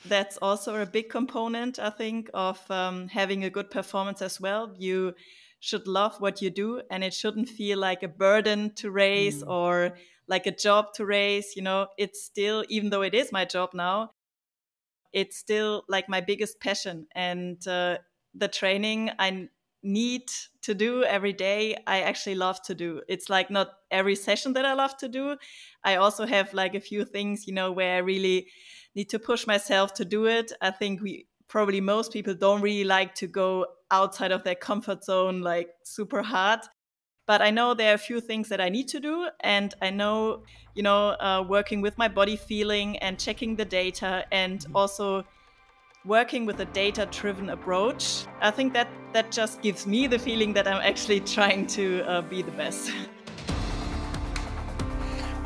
That's also a big component, I think, of having a good performance as well. You should love what you do, and it shouldn't feel like a burden to race or like a job to race. It's still, even though it is my job now, it's still like my biggest passion. And the training I need to do every day, I actually love to do. It's like not every session that I love to do. I also have like a few things, where I really need to push myself to do it. I think probably most people don't really like to go outside of their comfort zone like super hard. But I know there are a few things that I need to do. And I know, working with my body feeling and checking the data and also working with a data-driven approach, I think that just gives me the feeling that I'm actually trying to be the best.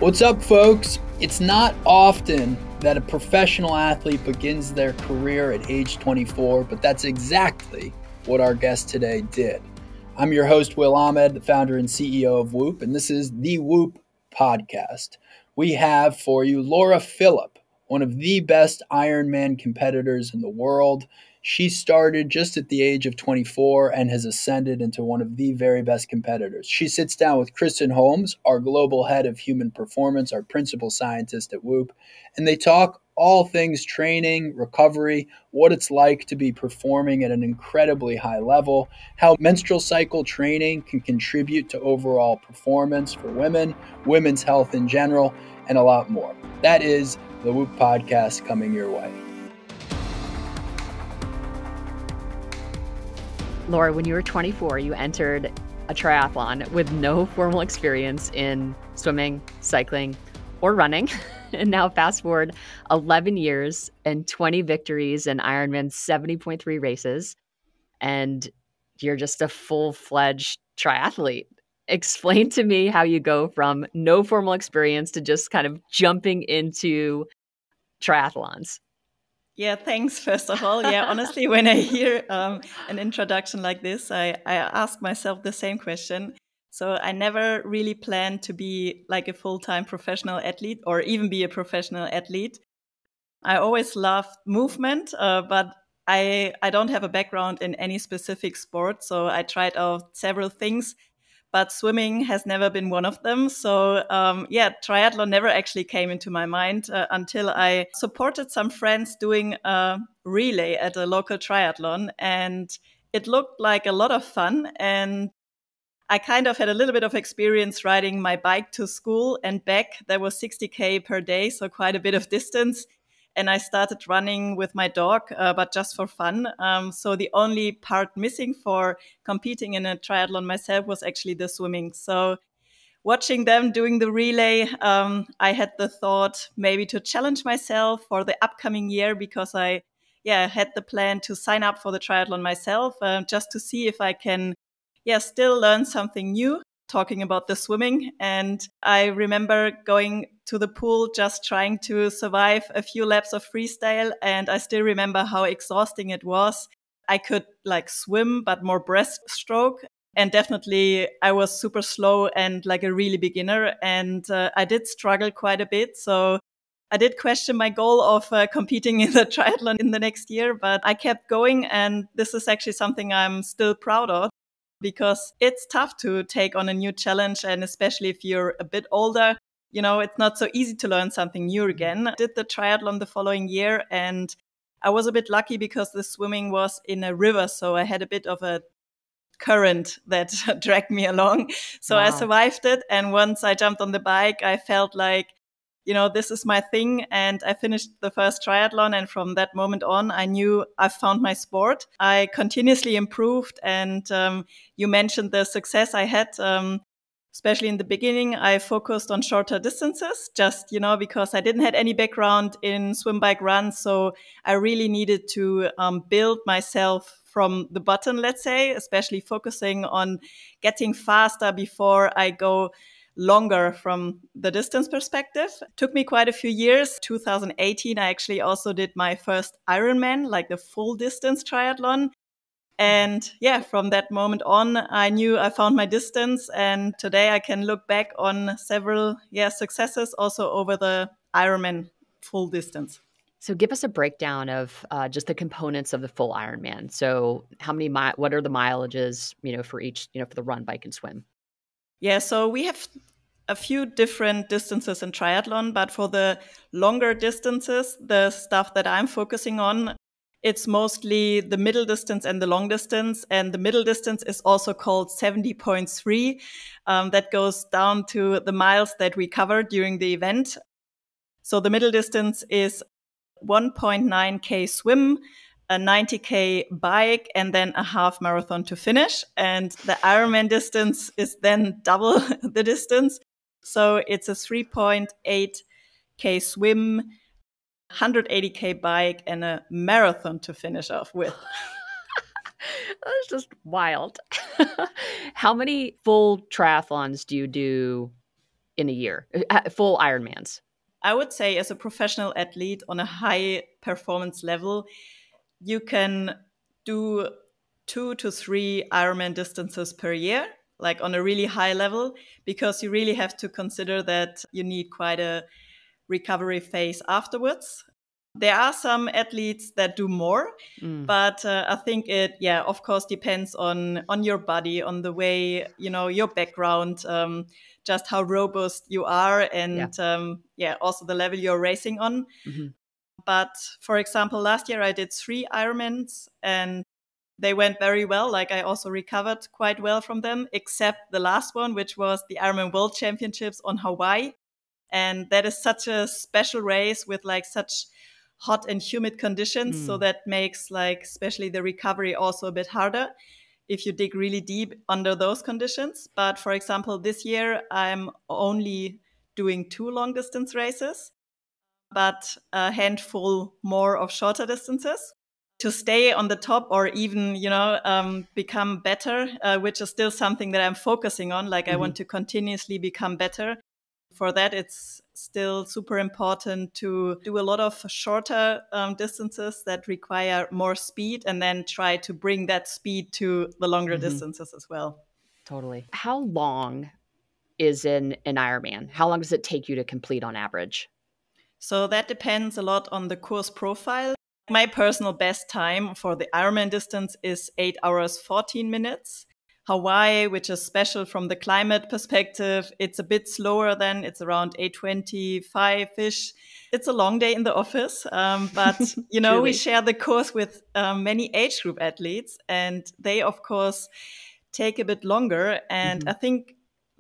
What's up, folks? It's not often that a professional athlete begins their career at age 24, but that's exactly what our guest today did. I'm your host, Will Ahmed, the founder and CEO of Whoop, and this is the Whoop podcast. We have for you Laura Philipp, one of the best Ironman competitors in the world. She started just at the age of 24 and has ascended into one of the very best competitors. She sits down with Kristen Holmes, our global head of human performance, our principal scientist at Whoop, and they talk all things training, recovery, what it's like to be performing at an incredibly high level, how menstrual cycle training can contribute to overall performance for women, women's health in general, and a lot more. That is the Whoop podcast coming your way. Laura, when you were 24, you entered a triathlon with no formal experience in swimming, cycling, or running. And now fast forward 11 years and 20 victories in Ironman's 70.3 races, and you're just a full-fledged triathlete. Explain to me how you go from no formal experience to just kind of jumping into triathlons. Yeah, thanks, first of all. Yeah, honestly, when I hear an introduction like this, I ask myself the same question. So I never really planned to be like a full-time professional athlete or even be a professional athlete. I always loved movement, but I don't have a background in any specific sport. So I tried out several things, but swimming has never been one of them. So triathlon never actually came into my mind until I supported some friends doing a relay at a local triathlon. And it looked like a lot of fun. And I kind of had a little bit of experience riding my bike to school and back. That was 60K per day, so quite a bit of distance. And I started running with my dog, but just for fun. So the only part missing for competing in a triathlon myself was actually the swimming. So watching them doing the relay, I had the thought maybe to challenge myself for the upcoming year, because I had the plan to sign up for the triathlon myself, just to see if I can still learn something new, talking about the swimming. And I remember going to the pool, just trying to survive a few laps of freestyle. And I still remember how exhausting it was. I could like swim, but more breaststroke. And definitely I was super slow and like a really beginner. And I did struggle quite a bit. So I did question my goal of competing in the triathlon in the next year, but I kept going. And this is actually something I'm still proud of, because it's tough to take on a new challenge. And especially if you're a bit older, it's not so easy to learn something new again. I did the triathlon the following year, and I was a bit lucky because the swimming was in a river. So I had a bit of a current that dragged me along. So wow. I survived it. And once I jumped on the bike, I felt like, this is my thing. And I finished the first triathlon. And from that moment on, I knew I found my sport. I continuously improved. And you mentioned the success I had, especially in the beginning. I focused on shorter distances, just, because I didn't have any background in swim, bike, run. So I really needed to build myself from the bottom, let's say, especially focusing on getting faster before I go longer from the distance perspective. It took me quite a few years. 2018, I actually also did my first Ironman, like the full distance triathlon. And from that moment on, I knew I found my distance. And today I can look back on several successes also over the Ironman full distance. So give us a breakdown of just the components of the full Ironman. So how many what are the mileages, for each, for the run, bike, and swim? Yeah, so we have a few different distances in triathlon, but for the longer distances, the stuff that I'm focusing on, it's mostly the middle distance and the long distance. And the middle distance is also called 70.3. That goes down to the miles that we covered during the event. So the middle distance is 1.9K swim, a 90K bike, and then a half marathon to finish. And the Ironman distance is then double the distance. So it's a 3.8K swim, 180K bike, and a marathon to finish off with. That's just wild. How many full triathlons do you do in a year? Full Ironmans? I would say as a professional athlete on a high performance level, you can do 2 to 3 Ironman distances per year, like on a really high level, because you really have to consider that you need quite a recovery phase afterwards. There are some athletes that do more, but I think it, of course, depends on your body, on the way, your background, just how robust you are, and also the level you're racing on. Mm-hmm. But for example, last year I did 3 Ironmans and they went very well. Like I also recovered quite well from them, except the last one, which was the Ironman World Championships on Hawaii. And that is such a special race with like such hot and humid conditions. So that makes like, especially the recovery also a bit harder if you dig really deep under those conditions. But for example, this year I'm only doing 2 long distance races, but a handful more of shorter distances to stay on the top or even, become better, which is still something that I'm focusing on. Like I want to continuously become better. For that, it's still super important to do a lot of shorter distances that require more speed and then try to bring that speed to the longer distances as well. Totally. How long is an Ironman? How long does it take you to complete on average? So that depends a lot on the course profile. My personal best time for the Ironman distance is 8 hours, 14 minutes. Hawaii, which is special from the climate perspective, it's a bit slower than, it's around 8:25-ish. It's a long day in the office, but, we share the course with many age group athletes, and they, of course, take a bit longer. And I think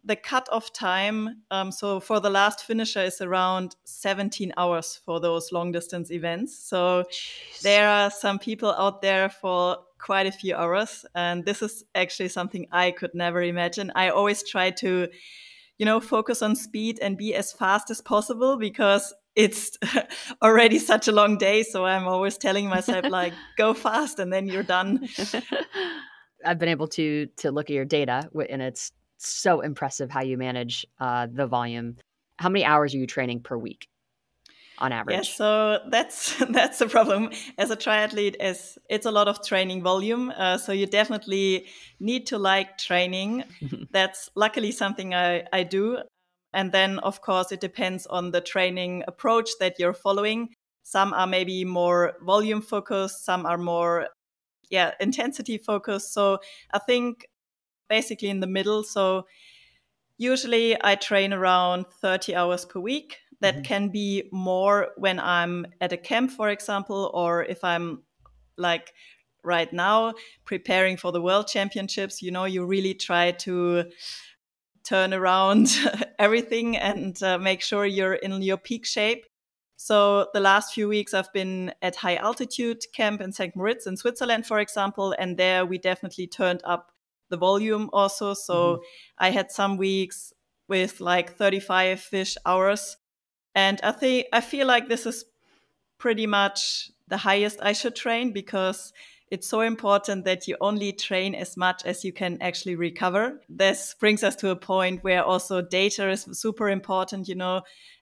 the cutoff time, so for the last finisher, is around 17 hours for those long distance events. So there are some people out there for quite a few hours. And this is actually something I could never imagine. I always try to, focus on speed and be as fast as possible because it's already such a long day. So I'm always telling myself, like, go fast and then you're done. I've been able to look at your data, and it's so impressive how you manage the volume. How many hours are you training per week on average? Yeah, so that's the problem. As a triathlete, it's a lot of training volume. So you definitely need to like training. That's luckily something I do. And then, of course, it depends on the training approach that you're following. Some are maybe more volume focused. Some are more, intensity focused. So I think basically in the middle. So usually I train around 30 hours per week. That can be more when I'm at a camp, for example, or if I'm like right now preparing for the World Championships, you really try to turn around everything and make sure you're in your peak shape. So the last few weeks I've been at high altitude camp in St. Moritz in Switzerland, for example, and there we definitely turned up the volume also. So I had some weeks with like 35-ish hours. And I feel like this is pretty much the highest I should train because it's so important that you only train as much as you can actually recover. This brings us to a point where also data is super important,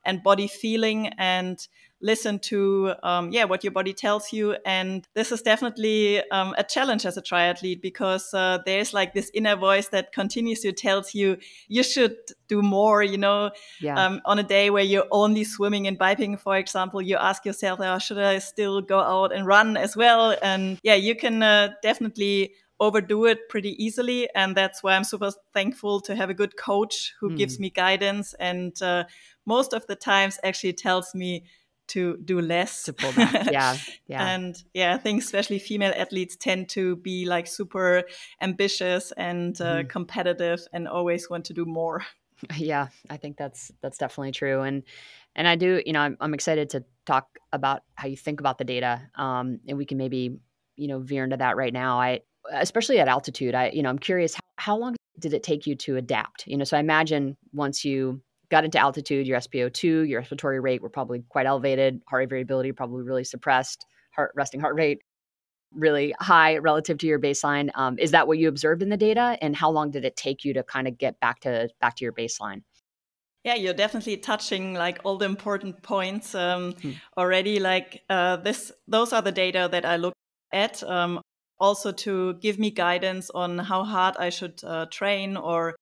and body feeling and listen to, what your body tells you. And this is definitely a challenge as a triathlete, because there's like this inner voice that continuously tells you, you should do more, on a day where you're only swimming and biking, for example, you ask yourself, oh, should I still go out and run as well? And you can definitely overdo it pretty easily. And that's why I'm super thankful to have a good coach who gives me guidance, and most of the times actually tells me to do less. To pull back. Yeah. And I think especially female athletes tend to be like super ambitious and competitive and always want to do more. Yeah, I think that's definitely true. And I do, I'm excited to talk about how you think about the data. And we can maybe, veer into that right now. Especially at altitude, I'm curious, how long did it take you to adapt? So I imagine once you got into altitude, your SpO2, your respiratory rate were probably quite elevated, heart rate variability probably really suppressed, resting heart rate really high relative to your baseline. Is that what you observed in the data? And how long did it take you to kind of get back to your baseline? Yeah, you're definitely touching like all the important points already. Like those are the data that I look at, also to give me guidance on how hard I should train, or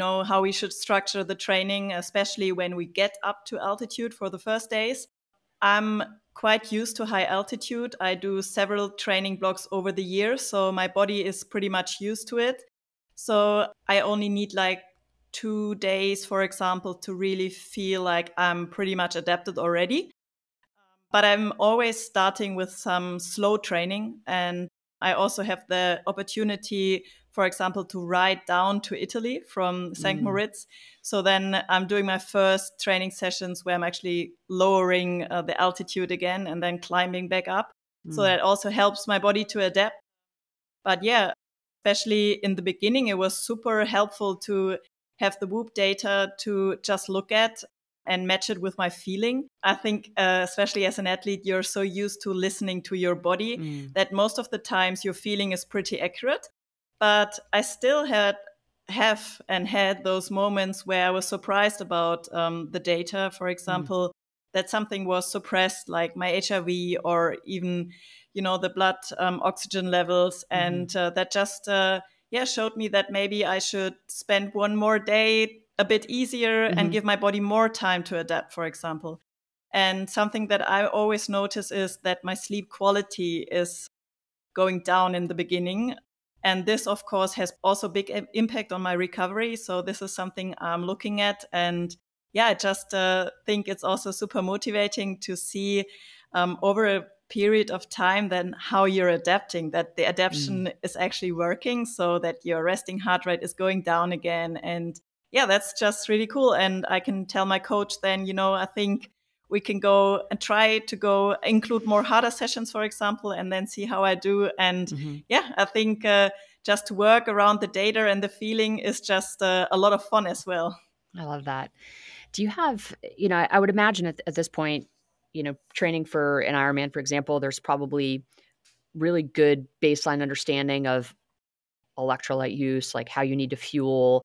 how we should structure the training, especially when we get up to altitude for the first days. I'm quite used to high altitude. I do several training blocks over the year, so my body is pretty much used to it. So I only need like 2 days, for example, to really feel like I'm pretty much adapted already. But I'm always starting with some slow training. And I also have the opportunity, for example, to ride down to Italy from St. Moritz. So then I'm doing my first training sessions where I'm actually lowering the altitude again and then climbing back up. So that also helps my body to adapt. But especially in the beginning, it was super helpful to have the Whoop data to just look at and match it with my feeling. I think, especially as an athlete, you're so used to listening to your body that most of the times your feeling is pretty accurate. But I still had those moments where I was surprised about the data. For example, that something was suppressed, like my HRV, or even, the blood oxygen levels. And that just, showed me that maybe I should spend one more day a bit easier and give my body more time to adapt, for example. And something that I always notice is that my sleep quality is going down in the beginning. And this, of course, has also big impact on my recovery. So this is something I'm looking at. And I just think it's also super motivating to see over a period of time then how you're adapting, that the adaptation is actually working, so that your resting heart rate is going down again. And that's just really cool. And I can tell my coach then, I think we can go and try to go include more harder sessions, for example, and then see how I do. And I think just to work around the data and the feeling is just a lot of fun as well. I love that. Do you have, I would imagine at this point, training for an Ironman, for example, there's probably really good baseline understanding of electrolyte use, like how you need to fuel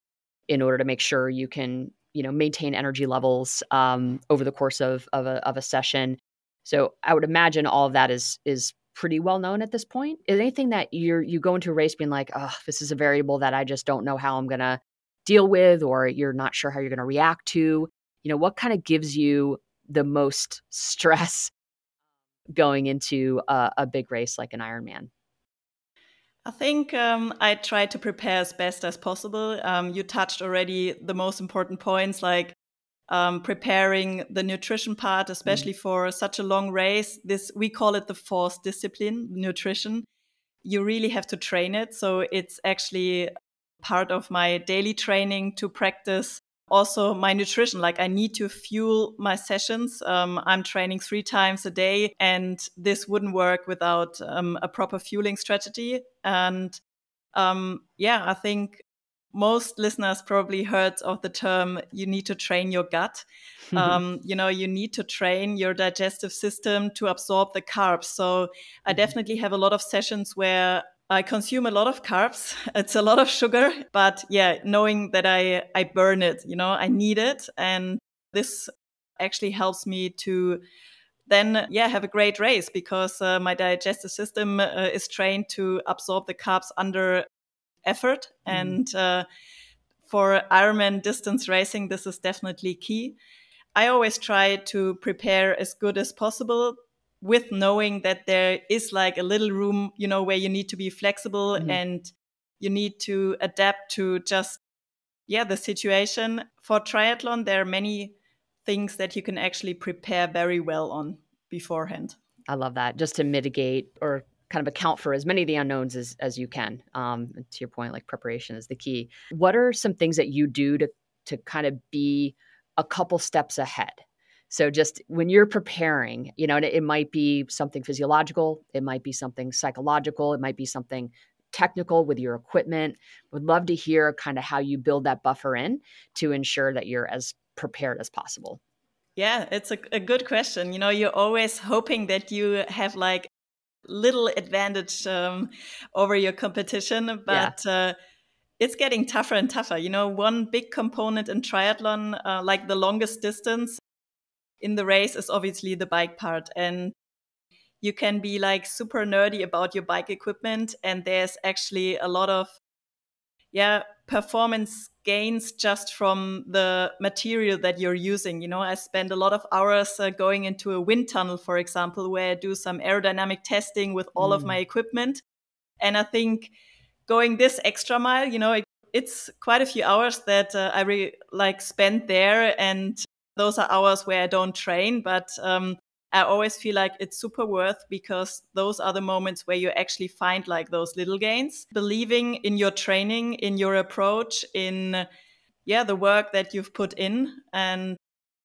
in order to make sure you can, maintain energy levels over the course of a session. So I would imagine all of that is pretty well known at this point. Is there anything that you go into a race being like, oh, this is a variable that I just don't know how I'm going to deal with, or you're not sure how you're going to react to? What kind of gives you the most stress going into a big race like an Ironman? I think I try to prepare as best as possible. You touched already the most important points, like preparing the nutrition part, especially for such a long race. We call it the fourth discipline, nutrition. You really have to train it. So it's actually part of my daily training to practice also my nutrition. Like I need to fuel my sessions. I'm training 3 times a day, and this wouldn't work without a proper fueling strategy. And I think most listeners probably heard of the term, you need to train your gut. You need to train your digestive system to absorb the carbs. So I definitely have a lot of sessions where I consume a lot of carbs. It's a lot of sugar, but knowing that I burn it, I need it. And this actually helps me to then have a great race, because my digestive system is trained to absorb the carbs under effort. And for Ironman distance racing, this is definitely key. I always try to prepare as good as possible, with knowing that there is like a little room, where you need to be flexible and you need to adapt to just, the situation. For triathlon, there are many things that you can actually prepare very well on beforehand. I love that, just to mitigate or kind of account for as many of the unknowns as you can. To your point, like preparation is the key. What are some things that you do to kind of be a couple steps ahead? So just when you're preparing, it might be something physiological, it might be something psychological, it might be something technical with your equipment. Would love to hear kind of how you build that buffer in to ensure that you're as prepared as possible. Yeah, it's a good question. You're always hoping that you have like little advantage over your competition, but it's getting tougher and tougher. One big component in triathlon, like the longest distance in the race, is obviously the bike part. And you can be like super nerdy about your bike equipment, and there's actually a lot of performance gains just from the material that you're using. I spend a lot of hours going into a wind tunnel, for example, where I do some aerodynamic testing with all of my equipment. And I think going this extra mile, it's quite a few hours that I really spend there. And those are hours where I don't train, but I always feel like it's super worth, because those are the moments where you actually find like those little gains. Believing in your training, in your approach, in the work that you've put in, and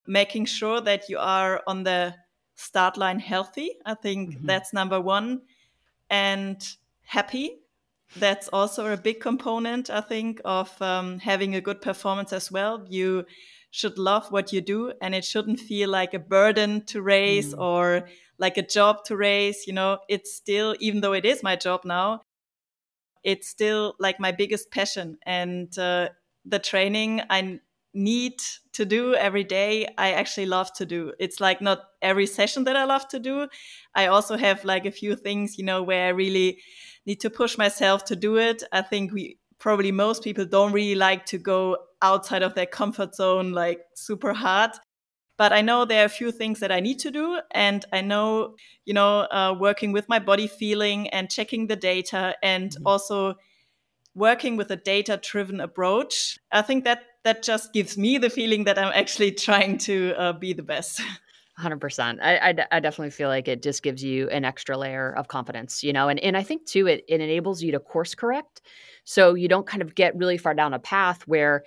making sure that you are on the start line healthy. I think that's number one. And happy. That's also a big component, I think, of having a good performance as well. You should love what you do, and it shouldn't feel like a burden to race or like a job to race. It's still, even though it is my job now, it's still like my biggest passion. And the training I need to do every day, I actually love to do. It's like not every session that I love to do. I also have like a few things, where I really need to push myself to do it. I think probably most people don't really like to go outside of their comfort zone like super hard. But I know there are a few things that I need to do. And I know, working with my body feeling and checking the data, and also working with a data-driven approach, I think that just gives me the feeling that I'm actually trying to be the best. 100%. I definitely feel like it just gives you an extra layer of confidence, and I think too, it enables you to course correct. So you don't kind of get really far down a path where,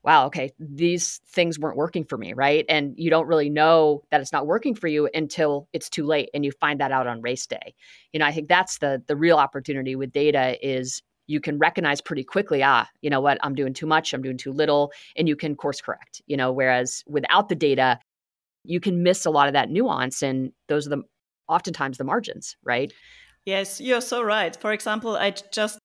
wow, okay, these things weren't working for me, right? And you don't really know that it's not working for you until it's too late, and you find that out on race day. I think that's the real opportunity with data, is you can recognize pretty quickly, you know what, I'm doing too much, I'm doing too little, and you can course correct, whereas without the data, you can miss a lot of that nuance, and those are oftentimes the margins, right? Yes, you're so right. For example, I just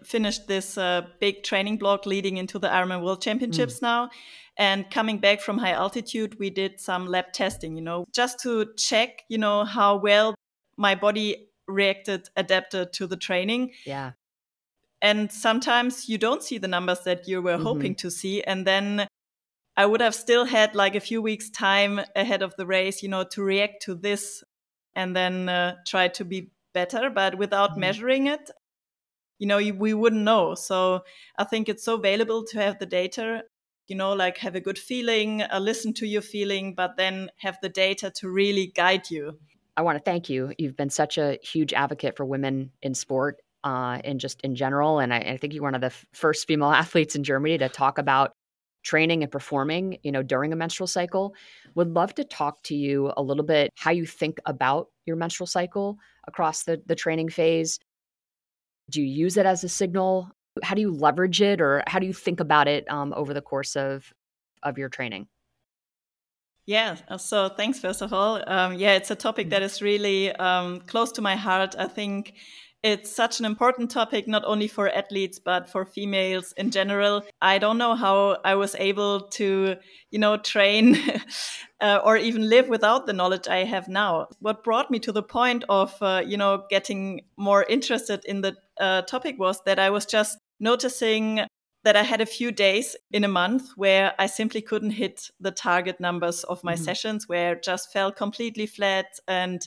finished this big training block leading into the Ironman World Championships now. And coming back from high altitude, we did some lab testing, just to check, how well my body adapted to the training. Yeah. And sometimes you don't see the numbers that you were hoping to see. And then I would have still had like a few weeks time ahead of the race, to react to this and then try to be better. But without measuring it, we wouldn't know. So I think it's so valuable to have the data, like have a good feeling, listen to your feeling, but then have the data to really guide you. I want to thank you. You've been such a huge advocate for women in sport and just in general. And I think you're one of the first female athletes in Germany to talk about training and performing, during a menstrual cycle. Would love to talk to you a little bit how you think about your menstrual cycle across the training phase. Do you use it as a signal? How do you leverage it, or how do you think about it over the course of your training? Yeah, so thanks, first of all. It's a topic that is really close to my heart. I think it's such an important topic, not only for athletes, but for females in general. I don't know how I was able to, train or even live without the knowledge I have now. What brought me to the point of, getting more interested in the topic was that I was just noticing that I had a few days in a month where I simply couldn't hit the target numbers of my sessions, where it just felt completely flat. And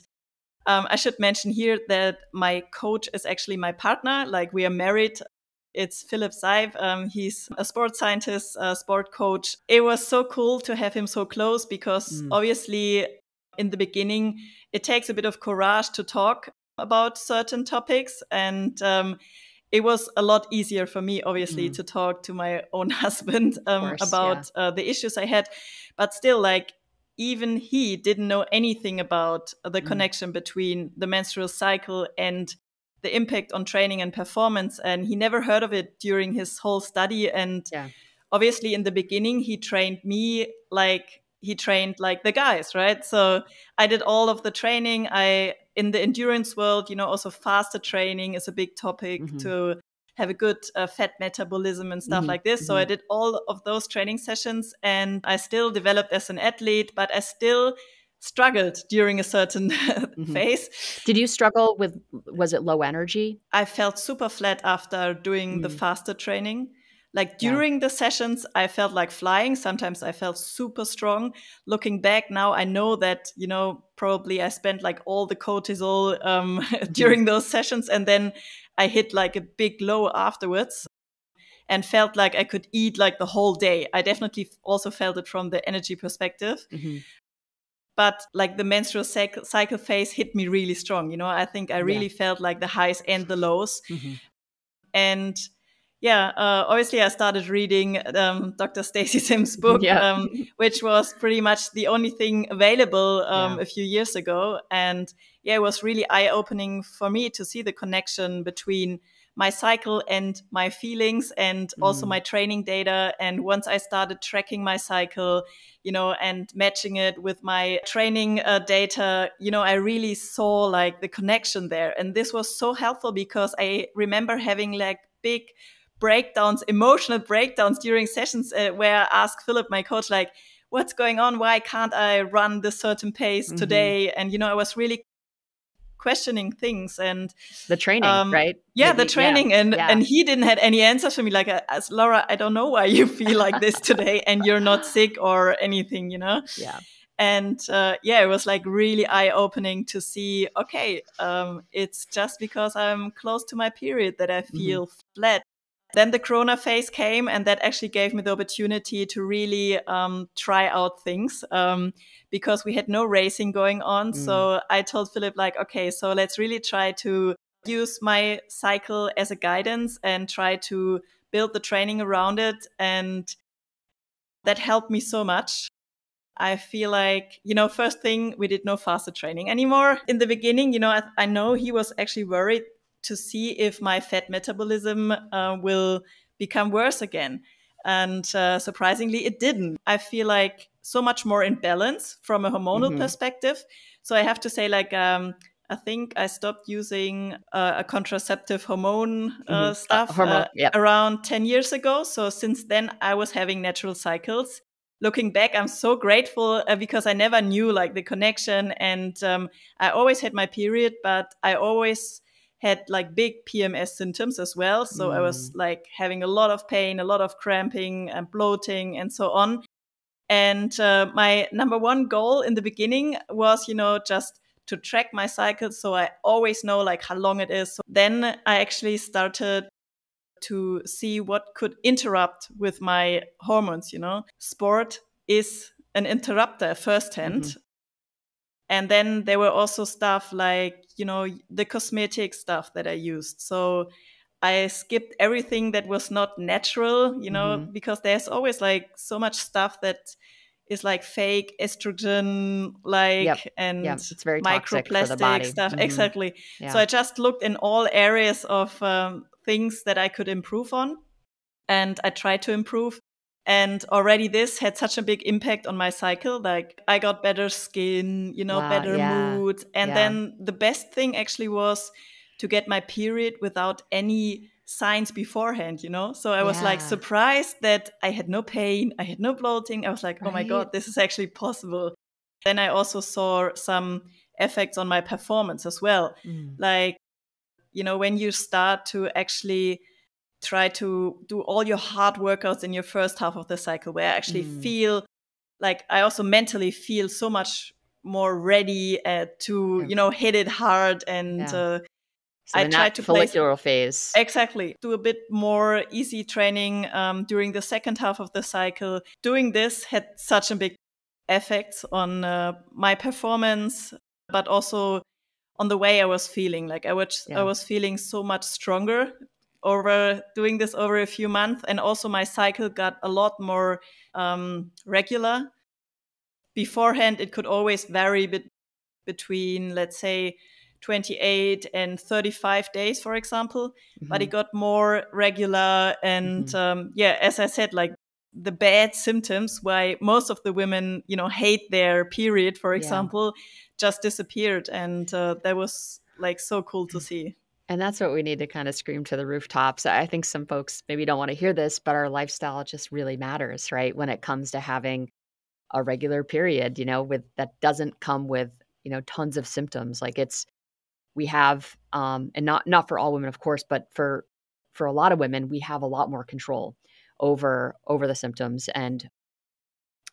I should mention here that my coach is actually my partner. Like, we are married. It's Philipp. He's a sports scientist, a sport coach. It was so cool to have him so close because obviously in the beginning, it takes a bit of courage to talk about certain topics. And it was a lot easier for me, obviously, to talk to my own husband about the issues I had. But still, like, even he didn't know anything about the connection between the menstrual cycle and the impact on training and performance. And he never heard of it during his whole study. And obviously, in the beginning, he trained me like he trained like the guys, right? So I did all of the training. In the endurance world, also faster training is a big topic to have a good fat metabolism and stuff like this. So I did all of those training sessions, and I still developed as an athlete, but I still struggled during a certain phase. Did you struggle with, was it low energy? I felt super flat after doing the faster training. Like, during the sessions, I felt like flying. Sometimes I felt super strong. Looking back now, I know that, probably I spent like all the cortisol during those sessions. And then I hit like a big low afterwards and felt like I could eat like the whole day. I definitely also felt it from the energy perspective. But like the menstrual cycle phase hit me really strong. I think I really felt like the highs and the lows. And obviously I started reading Dr. Stacy Sims' book, which was pretty much the only thing available a few years ago. And it was really eye-opening for me to see the connection between my cycle and my feelings and also my training data. And once I started tracking my cycle, and matching it with my training data, I really saw like the connection there. And this was so helpful because I remember having like big breakdowns, emotional breakdowns during sessions where I asked Philipp, my coach, like, what's going on? Why can't I run this certain pace today? And, I was really questioning things and the training, right? The training. And he didn't have any answers for me. Like, as Laura, I don't know why you feel like this today and you're not sick or anything, Yeah. And it was like really eye-opening to see, okay, it's just because I'm close to my period that I feel flat. Then the Corona phase came, and that actually gave me the opportunity to really try out things because we had no racing going on. So I told Philipp, like, okay, so let's really try to use my cycle as a guidance and try to build the training around it. And that helped me so much. I feel like, first thing, we did no faster training anymore. In the beginning, I know he was actually worried to see if my fat metabolism will become worse again. And surprisingly, it didn't. I feel like so much more in balance from a hormonal perspective. So I have to say, like, I think I stopped using a contraceptive hormone stuff around 10 years ago. So since then, I was having natural cycles. Looking back, I'm so grateful because I never knew like the connection. And I always had my period, but I always had like big PMS symptoms as well. So I was like having a lot of pain, a lot of cramping and bloating and so on. And my number one goal in the beginning was, just to track my cycle. So I always know like how long it is. So then I actually started to see what could interrupt with my hormones, Sport is an interrupter firsthand. And then there were also stuff like, the cosmetic stuff that I used. So I skipped everything that was not natural, because there's always like so much stuff that is like fake estrogen, and it's very toxic for the microplastic body. stuff. Exactly. So I just looked in all areas of things that I could improve on, and I tried to improve. And already this had such a big impact on my cycle. Like, I got better skin, better mood. And then the best thing actually was to get my period without any signs beforehand, you know? So I was like Yeah. surprised that I had no pain, I had no bloating. I was like, oh my Right. God, this is actually possible. Then I also saw some effects on my performance as well. Mm. Like, you know, when you start to actually try to do all your hard workouts in your first half of the cycle, where I actually feel like I also mentally feel so much more ready to, you know, hit it hard. And Yeah. So I in that tried to place follicular phase. exactly do a bit more easy training during the second half of the cycle. Doing this had such a big effect on my performance, but also on the way I was feeling. Like I was feeling so much stronger over doing this over a few months, and also my cycle got a lot more regular. Beforehand, it could always vary between, let's say, 28 and 35 days, for example, but it got more regular. And yeah, as I said, like the bad symptoms, why most of the women, you know, hate their period, for example, just disappeared. And that was like so cool to see. And that's what we need to kind of scream to the rooftops. I think some folks maybe don't want to hear this, but our lifestyle just really matters, right? When it comes to having a regular period, you know, with that doesn't come with, you know, tons of symptoms. Like we have, and not for all women, of course, but for a lot of women, we have a lot more control over the symptoms. And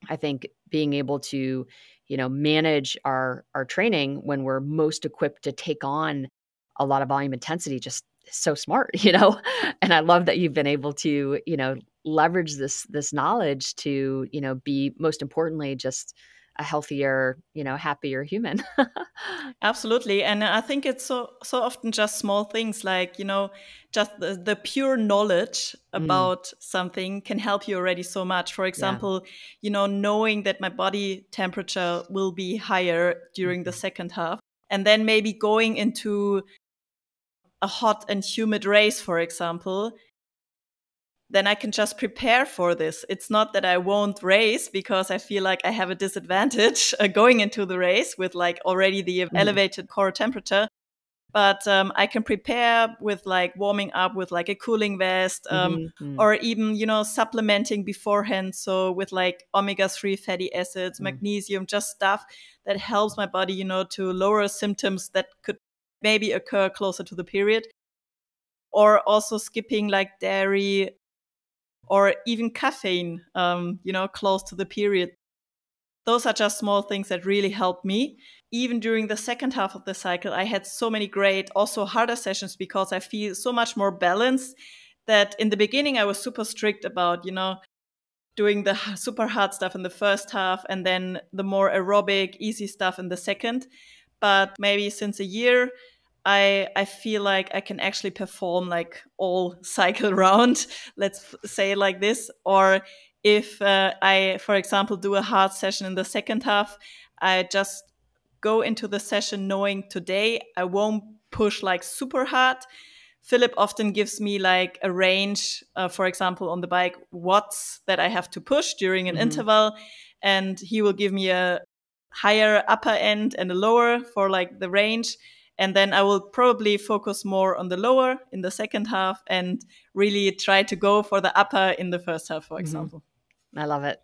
I think being able to, you know, manage our training when we're most equipped to take on a lot of volume intensity just is so smart, you know? And I love that you've been able to, you know, leverage this knowledge to, you know, be most importantly just a healthier, you know, happier human. Absolutely. And I think it's so often just small things like, you know, just the pure knowledge Mm, about something can help you already so much. For yeah. example, you know, knowing that my body temperature will be higher during the Mhm. second half, and then maybe going into a hot and humid race, for example, then I can just prepare for this. It's not that I won't race because I feel like I have a disadvantage going into the race with like already the Mhm. elevated core temperature. But I can prepare with like warming up with like a cooling vest, Mhm. Mm. or even, you know, supplementing beforehand. So with like omega-3 fatty acids, Mm. magnesium, just stuff that helps my body, you know, to lower symptoms that could maybe occur closer to the period. Or also skipping like dairy or even caffeine, you know, close to the period. Those are just small things that really help me. Even during the second half of the cycle, I had so many great, also harder sessions because I feel so much more balanced that in the beginning I was super strict about, you know, doing the super hard stuff in the first half and then the more aerobic, easy stuff in the second. But maybe since a year, I feel like I can actually perform like all cycle round, let's say it like this. Or if I, for example, do a hard session in the second half, I just go into the session knowing today I won't push like super hard. Philipp often gives me like a range, for example, on the bike, watts that I have to push during an Mhm. interval. And he will give me a higher upper end and a lower for like the range. And then I will probably focus more on the lower in the second half and really try to go for the upper in the first half, for Mhm. example. I love it.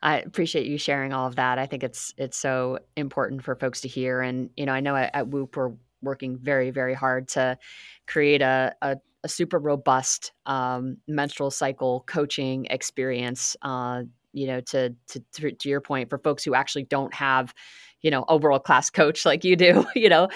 I appreciate you sharing all of that. I think it's so important for folks to hear. And you know, I know at Whoop we're working very, very hard to create a super robust menstrual cycle coaching experience. You know, to your point, for folks who actually don't have, you know, a world class coach like you do, you know,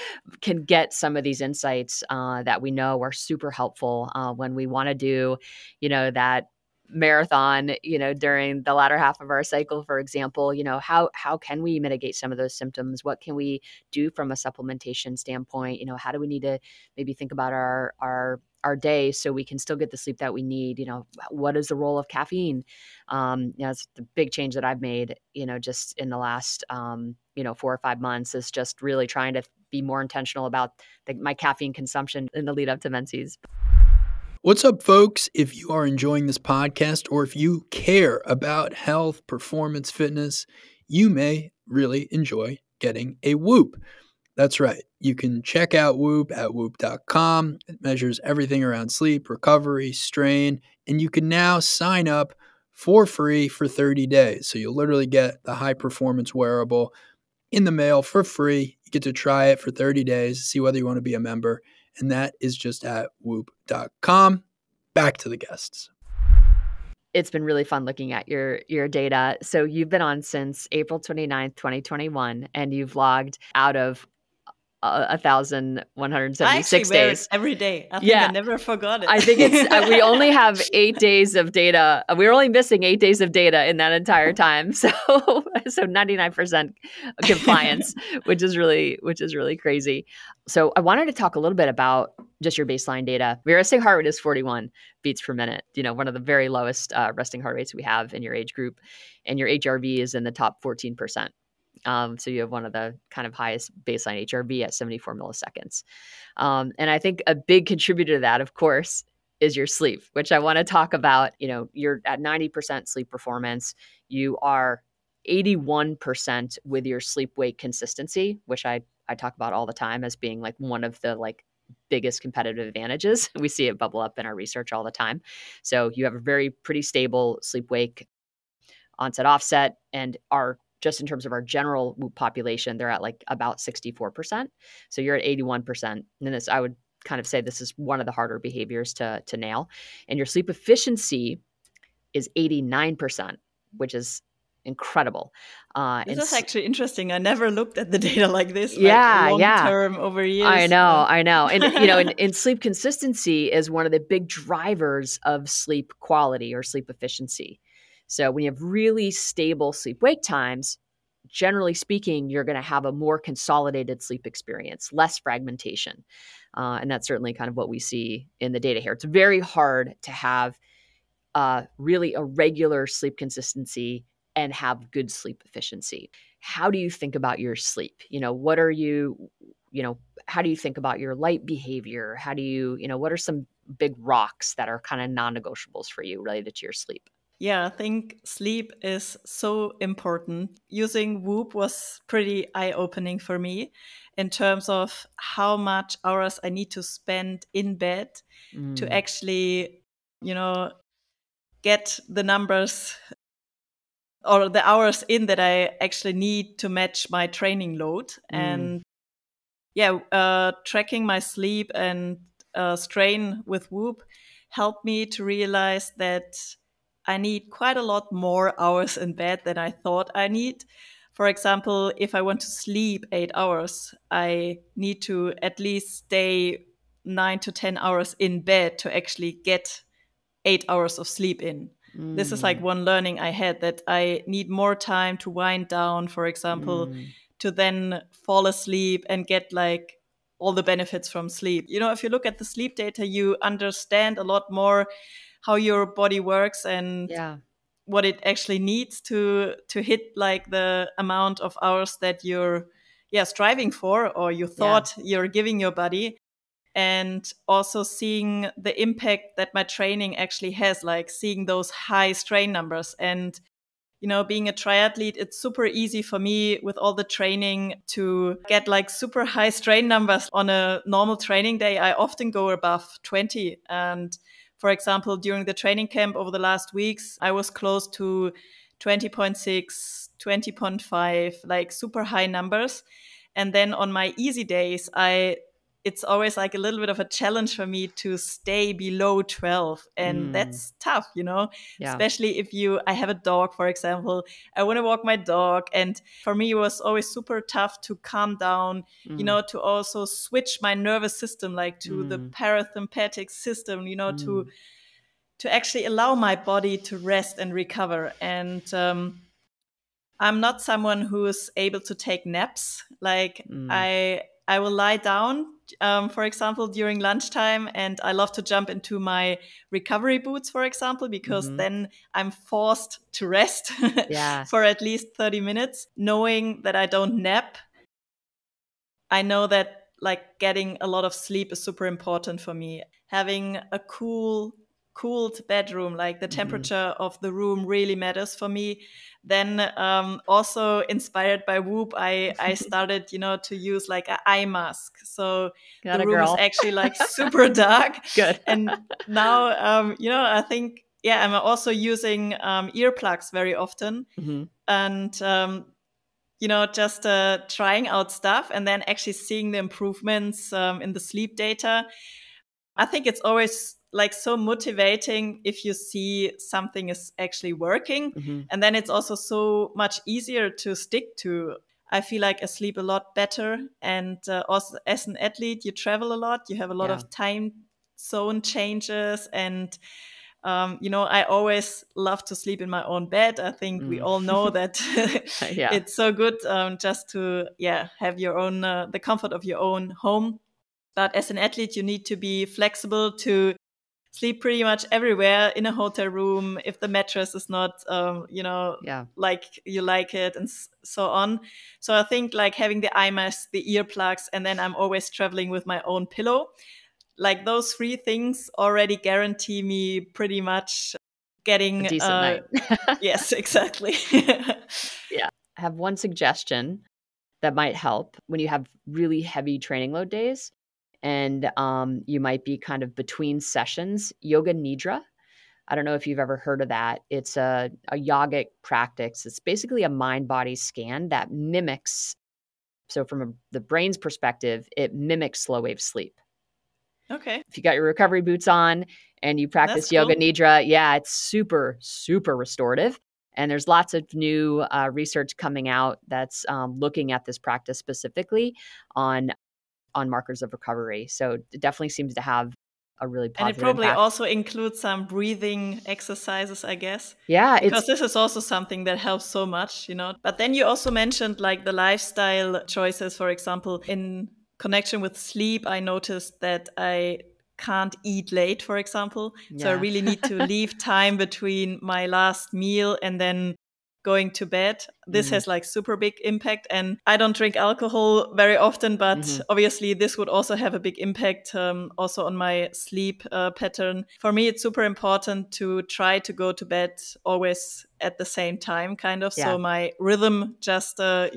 can get some of these insights that we know are super helpful when we want to do, you know, that marathon, you know, during the latter half of our cycle, for example. You know, how can we mitigate some of those symptoms? What can we do from a supplementation standpoint? You know, how do we need to maybe think about our day so we can still get the sleep that we need? You know, what is the role of caffeine? You know, it's the big change that I've made, you know, just in the last you know, 4 or 5 months, is just really trying to be more intentional about my caffeine consumption in the lead up to menses. What's up, folks? If you are enjoying this podcast or if you care about health, performance, fitness, you may really enjoy getting a Whoop. That's right. You can check out Whoop at whoop.com. It measures everything around sleep, recovery, strain, and you can now sign up for free for 30 days. So you'll literally get the high performance wearable in the mail for free. You get to try it for 30 days, see whether you want to be a member. And that is just at whoop.com. Back to the guests. It's been really fun looking at your data. So you've been on since April 29th, 2021, and you've logged out of 1,176 wear days it every day. I think I never forgot it. I think it's we only have 8 days of data. We're only missing 8 days of data in that entire time. So 99% compliance, which is really crazy. So I wanted to talk a little bit about just your baseline data. Your resting heart rate is 41 beats per minute. One of the very lowest resting heart rates we have in your age group, and your HRV is in the top 14%. So you have one of the kind of highest baseline HRV at 74 milliseconds. And I think a big contributor to that, of course, is your sleep, which I want to talk about. You're at 90% sleep performance. You are 81% with your sleep-wake consistency, which I talk about all the time as being like one of the biggest competitive advantages. We see it bubble up in our research all the time. So you have a pretty stable sleep-wake onset offset, and just in terms of our general Whoop population, they're at about 64%. So you're at 81%. And this, I would kind of say this is one of the harder behaviors to nail. And your sleep efficiency is 89%, which is incredible. This is actually interesting. I never looked at the data like this. Long term over years. I know. And and sleep consistency is one of the big drivers of sleep quality or sleep efficiency. So when you have really stable sleep-wake times, generally speaking, you're going to have a more consolidated sleep experience, less fragmentation. And that's certainly kind of what we see in the data here. It's very hard to have really a regular sleep consistency and have good sleep efficiency. How do you think about your sleep? What are how do you think about your light behavior? How do you, what are some big rocks that are kind of non-negotiables for you related to your sleep? Yeah, I think sleep is so important. Using Whoop was pretty eye-opening for me in terms of how much hours I need to spend in bed to actually, get the numbers or the hours in that I actually need to match my training load. And tracking my sleep and strain with Whoop helped me to realize that I need quite a lot more hours in bed than I thought I need. For example, if I want to sleep 8 hours, I need to at least stay 9 to 10 hours in bed to actually get 8 hours of sleep in. This is one learning I had, that I need more time to wind down, for example, to then fall asleep and get all the benefits from sleep. If you look at the sleep data, you understand a lot more how your body works and what it actually needs to hit the amount of hours that you're striving for, or you thought you're giving your body. And also seeing the impact that my training actually has, seeing those high strain numbers. And being a triathlete, it's super easy for me with all the training to get super high strain numbers on a normal training day. I often go above 20. And for example, during the training camp over the last weeks, I was close to 20.6, 20.5, super high numbers. And then on my easy days, it's always a little bit of a challenge for me to stay below 12. And that's tough, especially if I have a dog, for example. I want to walk my dog. And for me, it was always super tough to calm down, to also switch my nervous system, to the parasympathetic system, to actually allow my body to rest and recover. And I'm not someone who is able to take naps. I will lie down, for example, during lunchtime, and I love to jump into my recovery boots, for example, because then I'm forced to rest for at least 30 minutes. Knowing that I don't nap, I know that getting a lot of sleep is super important for me. Having a cool, cooled bedroom, like the temperature of the room really matters for me. Then also inspired by Whoop, I started, to use like an eye mask. So Got the a room is girl. actually like super dark. Good. And now, I think, I'm also using earplugs very often. And, just trying out stuff and then actually seeing the improvements in the sleep data. I think it's always like so motivating if you see something is actually working. And then it's also so much easier to stick to. I feel like I sleep a lot better. And also as an athlete, you travel a lot. You have a lot of time zone changes. And, I always love to sleep in my own bed. I think we all know that it's so good just to, have your own, the comfort of your own home. But as an athlete, you need to be flexible to sleep pretty much everywhere in a hotel room if the mattress is not, like you like it and so on. So I think like having the eye mask, the earplugs, and then I'm always traveling with my own pillow. Like those three things already guarantee me pretty much getting a decent night. Yes, exactly. I have one suggestion that might help when you have really heavy training load days and you might be kind of between sessions. Yoga Nidra. I don't know if you've ever heard of that. It's a yogic practice. It's basically a mind-body scan that mimics, so from the brain's perspective, it mimics slow wave sleep. Okay. If you got your recovery boots on and you practice Yoga Nidra, it's super, super restorative. And there's lots of new research coming out that's looking at this practice specifically on markers of recovery. So it definitely seems to have a really positive And it probably impact. also includes some breathing exercises, I guess. Yeah. Because this is also something that helps so much, But then you also mentioned like the lifestyle choices, for example, in connection with sleep. I noticed that I can't eat late, for example. So I really need to leave time between my last meal and then going to bed. This has like super big impact. And I don't drink alcohol very often, but obviously this would also have a big impact also on my sleep pattern. For me, it's super important to try to go to bed always at the same time, kind of. So my rhythm just, your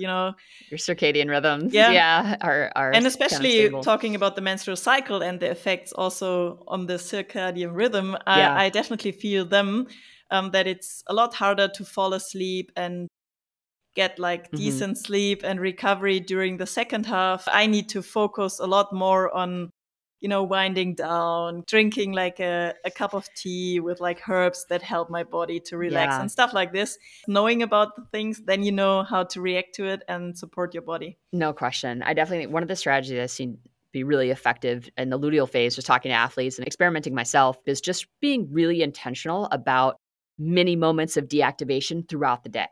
circadian rhythms. Are and especially kind of talking about the menstrual cycle and the effects also on the circadian rhythm, I definitely feel them. That it's a lot harder to fall asleep and get like decent sleep and recovery during the second half. I need to focus a lot more on, winding down, drinking like a cup of tea with like herbs that help my body to relax and stuff like this. Knowing about the things, then you know how to react to it and support your body. No question. I definitely think one of the strategies I've seen be really effective in the luteal phase, just talking to athletes and experimenting myself, is just being really intentional about mini moments of deactivation throughout the day.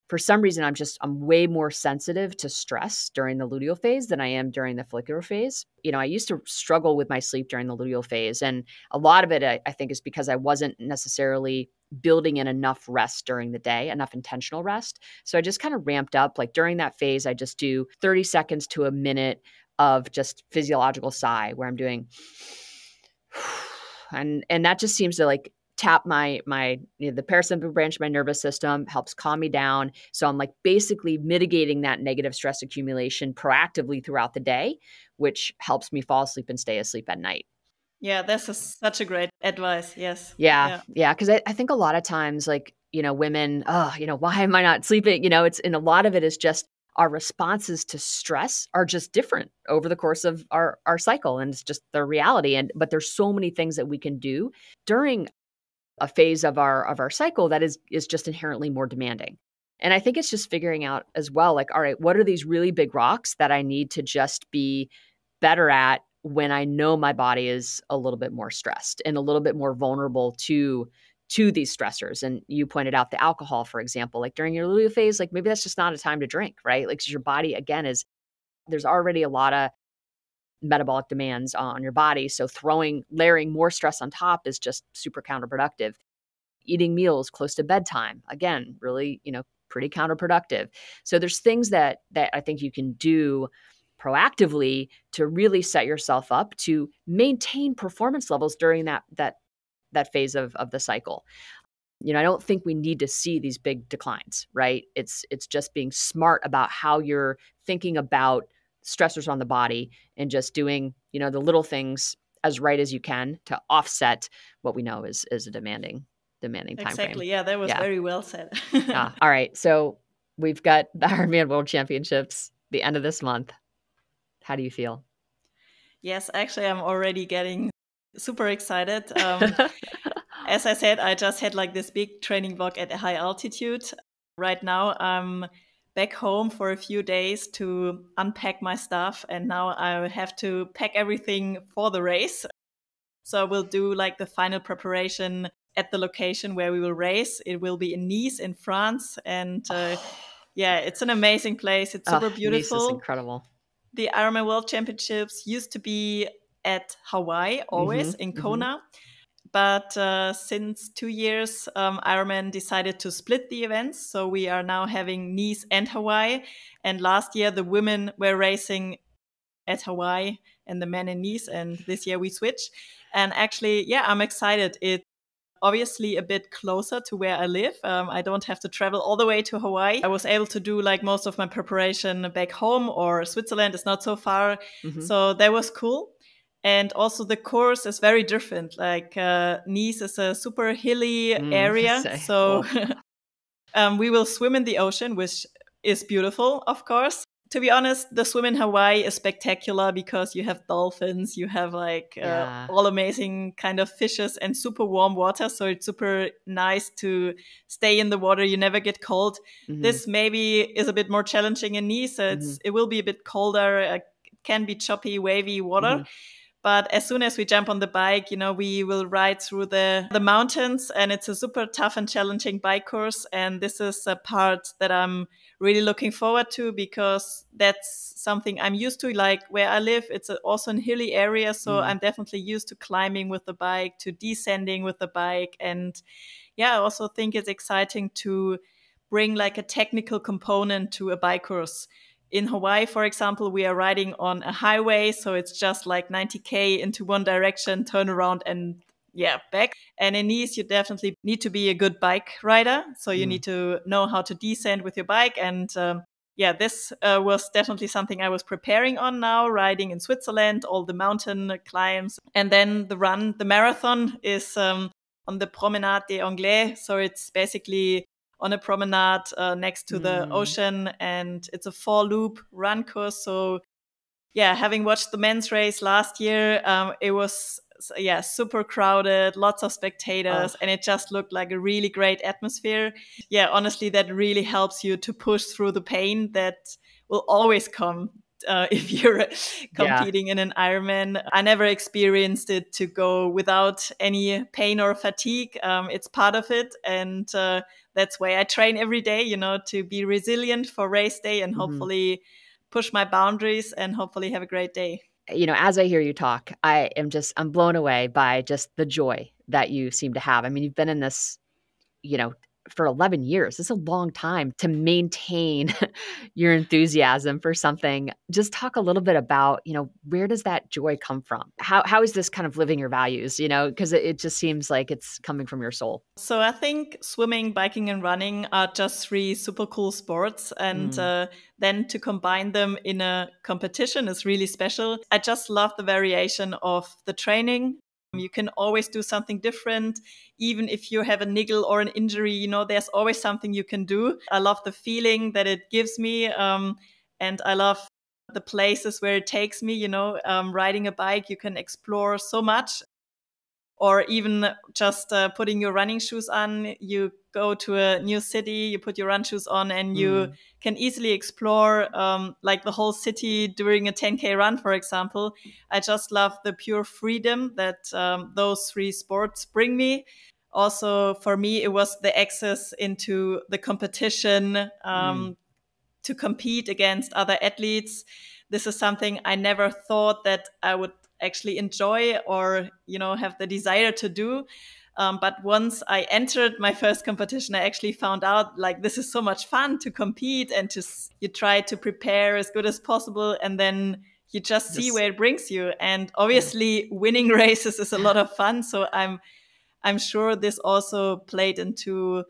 For some reason, I'm way more sensitive to stress during the luteal phase than I am during the follicular phase. I used to struggle with my sleep during the luteal phase. And a lot of it, I think, is because I wasn't necessarily building in enough rest during the day, enough intentional rest. So I just kind of ramped up. Like during that phase, I just do 30 seconds to a minute of just physiological sigh where I'm doing, and that just seems to like tap the parasympathetic branch of my nervous system, helps calm me down. So I'm like basically mitigating that negative stress accumulation proactively throughout the day, which helps me fall asleep and stay asleep at night. Yeah, this is such a great advice. Yes. Yeah. Because I think a lot of times, like, women, why am I not sleeping? And a lot of it is just our responses to stress are just different over the course of our cycle. And it's just the reality. But there's so many things that we can do during a phase of our cycle that is just inherently more demanding. And I think it's just figuring out as well, like, all right, what are these really big rocks that I need to just be better at when I know my body is a little bit more stressed and a little bit more vulnerable to these stressors. And you pointed out the alcohol, for example, like during your luteal phase, like maybe that's just not a time to drink, right? Like, 'cause your body, again, there's already a lot of metabolic demands on your body. So layering more stress on top is just super counterproductive. Eating meals close to bedtime, again, really, pretty counterproductive. So there's things that I think you can do proactively to really set yourself up to maintain performance levels during that phase of the cycle. You know, I don't think we need to see these big declines, right? It's just being smart about how you're thinking about stressors on the body and just doing, you know, the little things as right as you can to offset what we know is a demanding time frame. Exactly. Yeah, that was very well said. All right. So we've got the Ironman World Championships the end of this month. How do you feel? Yes, actually, I'm already getting super excited. As I said, I just had like this big training block at a high altitude. Right now, I'm back home for a few days to unpack my stuff. And now I have to pack everything for the race. So I will do like the final preparation at the location where we will race. It will be in Nice in France. And yeah, it's an amazing place. It's super beautiful. Nice is incredible. The Ironman World Championships used to be at Hawaii, always in Kona. But since 2 years, Ironman decided to split the events. So we are now having Nice and Hawaii. And last year, the women were racing at Hawaii and the men in Nice. And this year we switch. And actually, yeah, I'm excited. It's obviously a bit closer to where I live. I don't have to travel all the way to Hawaii. I was able to do like most of my preparation back home, or Switzerland is not so far. So that was cool. And also the course is very different. Like Nice is a super hilly area. So we will swim in the ocean, which is beautiful, of course. To be honest, the swim in Hawaii is spectacular because you have dolphins, you have like all amazing kind of fishes and super warm water. So it's super nice to stay in the water. You never get cold. This maybe is a bit more challenging in Nice. It will be a bit colder. It can be choppy, wavy water. But as soon as we jump on the bike, you know, we will ride through the mountains, and it's a super tough and challenging bike course. And this is a part that I'm really looking forward to, because that's something I'm used to. Like where I live, it's also a hilly area. So I'm definitely used to climbing with the bike, to descending with the bike. And yeah, I also think it's exciting to bring like a technical component to a bike course. In Hawaii, for example, we are riding on a highway, so it's just like 90K into one direction, turn around and back. And in Nice, you definitely need to be a good bike rider. So you need to know how to descend with your bike. And this was definitely something I was preparing on now, riding in Switzerland, all the mountain climbs. And then the marathon is on the Promenade des Anglais. So it's basically on a promenade next to the ocean, and it's a 4-loop run course. So yeah, having watched the men's race last year, it was super crowded, lots of spectators, and it just looked like a really great atmosphere. Yeah, honestly, that really helps you to push through the pain that will always come if you're competing in an Ironman. I never experienced it to go without any pain or fatigue. It's part of it. And that's why I train every day, you know, to be resilient for race day and hopefully push my boundaries and hopefully have a great day. You know, as I hear you talk, I'm blown away by just the joy that you seem to have. I mean, you've been in this, you know, for 11 years. It's a long time to maintain your enthusiasm for something. Just talk a little bit about, you know, where does that joy come from? How is this kind of living your values, you know, because it just seems like it's coming from your soul. So I think swimming, biking, and running are just 3 super cool sports. And then to combine them in a competition is really special. I just love the variation of the training. You can always do something different. Even if you have a niggle or an injury, you know, there's always something you can do. I love the feeling that it gives me. And I love the places where it takes me, you know, riding a bike, you can explore so much. Or even just putting your running shoes on, you go to a new city, you put your run shoes on, and you can easily explore like the whole city during a 10K run, for example. I just love the pure freedom that those 3 sports bring me. Also, for me, it was the access into the competition to compete against other athletes. This is something I never thought that I would actually enjoy or, you know, have the desire to do. But once I entered my first competition, I actually found out like this is so much fun to compete and you try to prepare as good as possible. And then you just see where it brings you. And obviously winning races is a lot of fun. So I'm I'm sure this also played into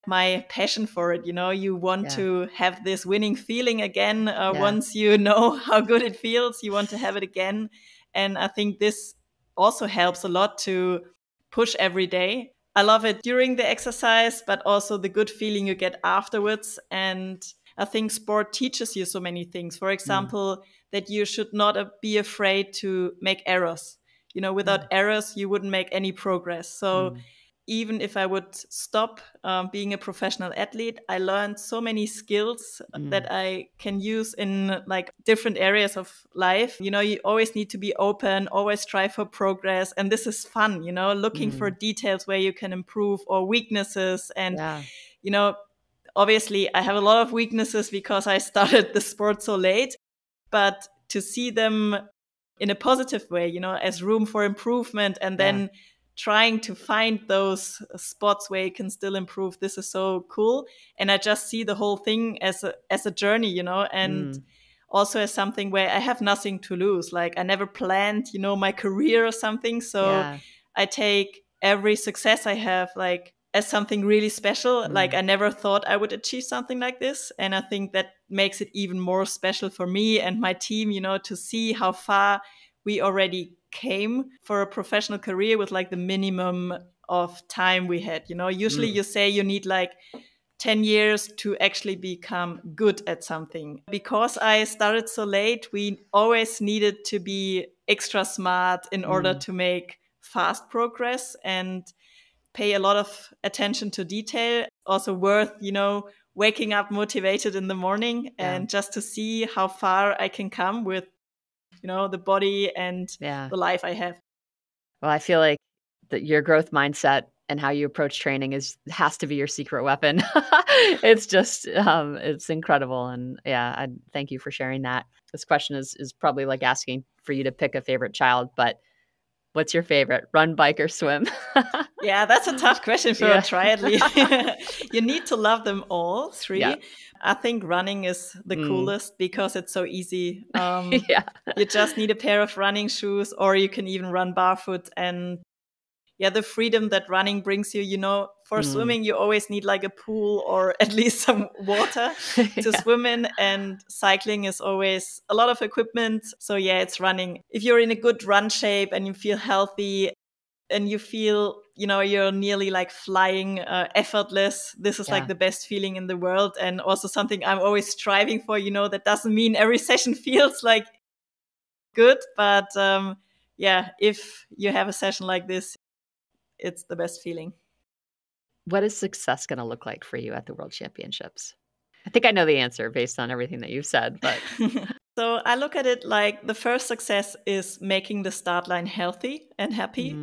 my passion for it. You want to have this winning feeling again. Once you know how good it feels, you want to have it again. And I think this also helps a lot to push every day. I love it during the exercise, but also the good feeling you get afterwards. And I think sport teaches you so many things. For example, that you should not be afraid to make errors. Without errors, you wouldn't make any progress. So even if I would stop being a professional athlete, I learned so many skills that I can use in like different areas of life. You always need to be open, always strive for progress. And this is fun, looking for details where you can improve or weaknesses. And, obviously I have a lot of weaknesses because I started the sport so late, but to see them in a positive way, as room for improvement, and then trying to find those spots where you can still improve. This is so cool. And I just see the whole thing as a journey, and also as something where I have nothing to lose. Like I never planned, my career or something. So I take every success I have like as something really special. Like I never thought I would achieve something like this. And I think that makes it even more special for me and my team, to see how far we already came for a professional career with like the minimum of time we had. Usually you say you need like 10 years to actually become good at something. Because I started so late, we always needed to be extra smart in order to make fast progress and pay a lot of attention to detail. Also worth, waking up motivated in the morning and just to see how far I can come with the body and the life I have. Well, I feel like that your growth mindset and how you approach training has to be your secret weapon. It's just, it's incredible. And I thank you for sharing that. This question is probably like asking for you to pick a favorite child, but what's your favorite? Run, bike, or swim? Yeah, that's a tough question for a triathlete. You need to love them all three. Yeah. I think running is the coolest because it's so easy. You just need a pair of running shoes, or you can even run barefoot. And the freedom that running brings you, for swimming, you always need like a pool or at least some water to swim in. And cycling is always a lot of equipment. So it's running. If you're in a good run shape and you feel healthy, and you feel, you're nearly like flying effortless. This is like the best feeling in the world. And also something I'm always striving for, that doesn't mean every session feels like good. But if you have a session like this, it's the best feeling. What is success going to look like for you at the World Championships? I think I know the answer based on everything that you've said, but... So I look at it like the first success is making the start line healthy and happy.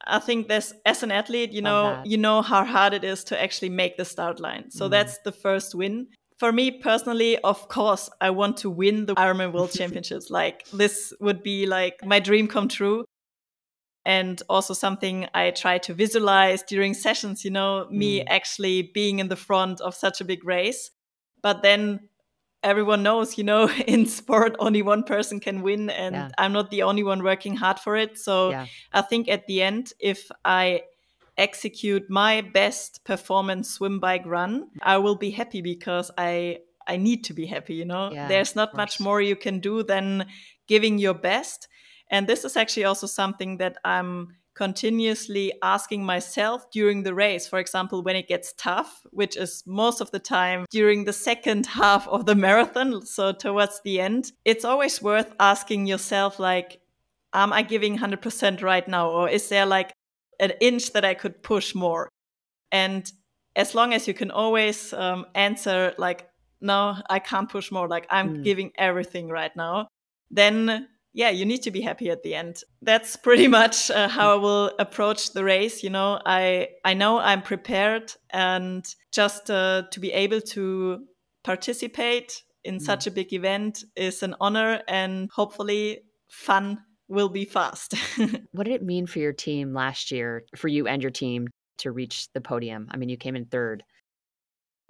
I think as an athlete, you know how hard it is to actually make the start line. So that's the first win. For me personally, of course, I want to win the Ironman World Championships. Like this would be like my dream come true. And also something I try to visualize during sessions, me actually being in the front of such a big race. But then everyone knows, in sport, only one person can win. And I'm not the only one working hard for it. So I think at the end, if I execute my best performance swim, bike, run, I will be happy because I need to be happy, There's not much more you can do than giving your best. And this is actually also something that I'm continuously asking myself during the race. For example, when it gets tough, which is most of the time during the second half of the marathon, so towards the end, it's always worth asking yourself, like, am I giving 100% right now? Or is there like an inch that I could push more? And as long as you can always answer like, no, I can't push more, like I'm giving everything right now, then you need to be happy at the end. That's pretty much how I will approach the race. I know I'm prepared, and just to be able to participate in such a big event is an honor, and hopefully fun will be fast. What did it mean for your team last year, for you and your team, to reach the podium? I mean, you came in third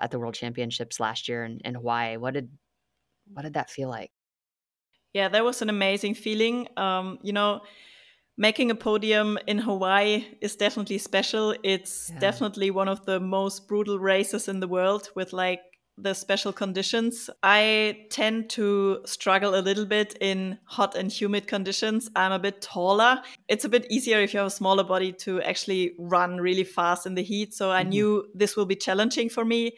at the World Championships last year in Hawaii. What did that feel like? Yeah, that was an amazing feeling. Making a podium in Hawaii is definitely special. It's definitely one of the most brutal races in the world with like the special conditions. I tend to struggle a little bit in hot and humid conditions. I'm a bit taller. It's a bit easier if you have a smaller body to actually run really fast in the heat. So I knew this will be challenging for me.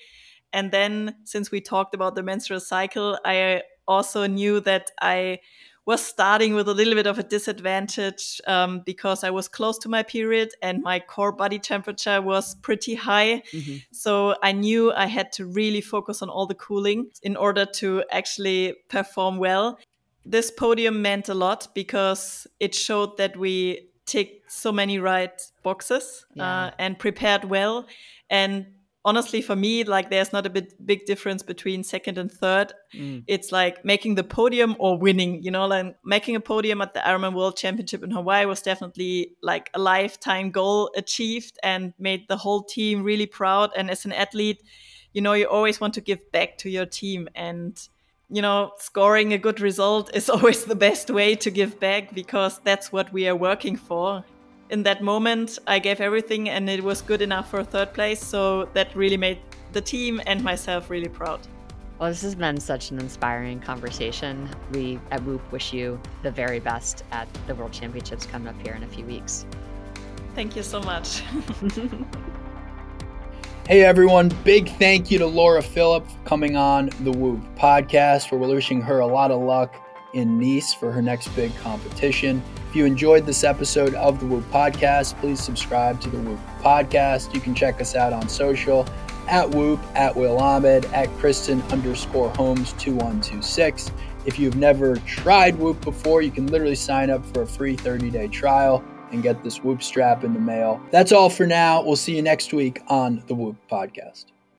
And then since we talked about the menstrual cycle, I also knew that I was starting with a little bit of a disadvantage because I was close to my period and my core body temperature was pretty high. So I knew I had to really focus on all the cooling in order to actually perform well. This podium meant a lot because it showed that we ticked so many right boxes and prepared well. And honestly, for me, like there's not a big difference between second and third. It's like making the podium or winning, you know, like making a podium at the Ironman World Championship in Hawaii was definitely like a lifetime goal achieved and made the whole team really proud. And as an athlete, you know, you always want to give back to your team, and you know, scoring a good result is always the best way to give back because that's what we are working for. In that moment, I gave everything and it was good enough for third place. So that really made the team and myself really proud. Well, this has been such an inspiring conversation. We at Whoop wish you the very best at the World Championships coming up here in a few weeks. Thank you so much. Hey everyone, big thank you to Laura Philipp for coming on the Whoop podcast. We're wishing her a lot of luck in Nice for her next big competition. If you enjoyed this episode of the Whoop podcast, please subscribe to the Whoop podcast. You can check us out on social at Whoop, at Will Ahmed, at Kristen_Holmes 2126. If you've never tried Whoop before, you can literally sign up for a free 30-day trial and get this Whoop strap in the mail. That's all for now. We'll see you next week on the Whoop podcast.